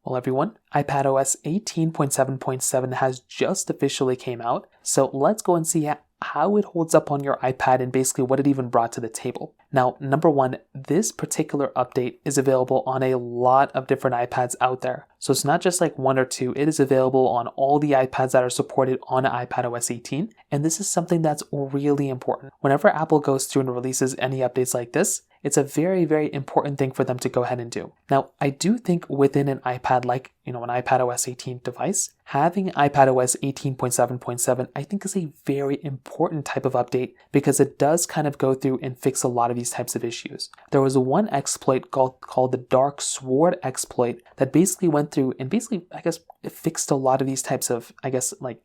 Well, everyone, iPadOS 18.7.7 has just officially came out, so let's go and see how it holds up on your iPad and basically what it even brought to the table. Now, number one, this particular update is available on a lot of different iPads out there. So it's not just like one or two, it is available on all the iPads that are supported on iPadOS 18. And this is something that's really important. Whenever Apple goes through and releases any updates like this, it's a very, very important thing for them to go ahead and do. Now, I do think within an iPad, like, an iPadOS 18 device, having iPadOS 18.7.7, I think is a very important type of update because it does kind of go through and fix a lot of these types of issues. There was one exploit called the Dark Sword exploit that basically went through and basically, it fixed a lot of these types of,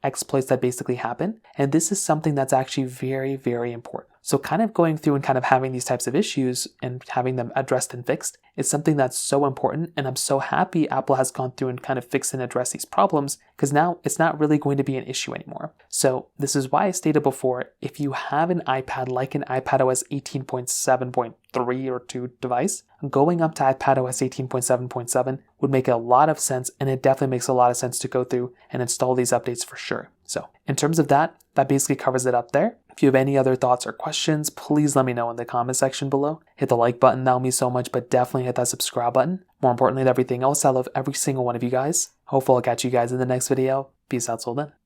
exploits that basically happen. And this is something that's actually very, very important. So kind of going through and kind of having these types of issues and having them addressed and fixed is something that's so important. And I'm so happy Apple has gone through and kind of fixed and addressed these problems because now it's not really going to be an issue anymore. So this is why I stated before, if you have an iPad like an iPadOS 18.7.3 or 2 device, going up to iPadOS 18.7.7 would make a lot of sense, and it definitely makes a lot of sense to go through and install these updates for sure. So in terms of that basically covers it up there. If you have any other thoughts or questions, please let me know in the comment section below. Hit the like button, that will mean so much, but definitely hit that subscribe button. More importantly than everything else, I love every single one of you guys. Hopefully I'll catch you guys in the next video. Peace out till then.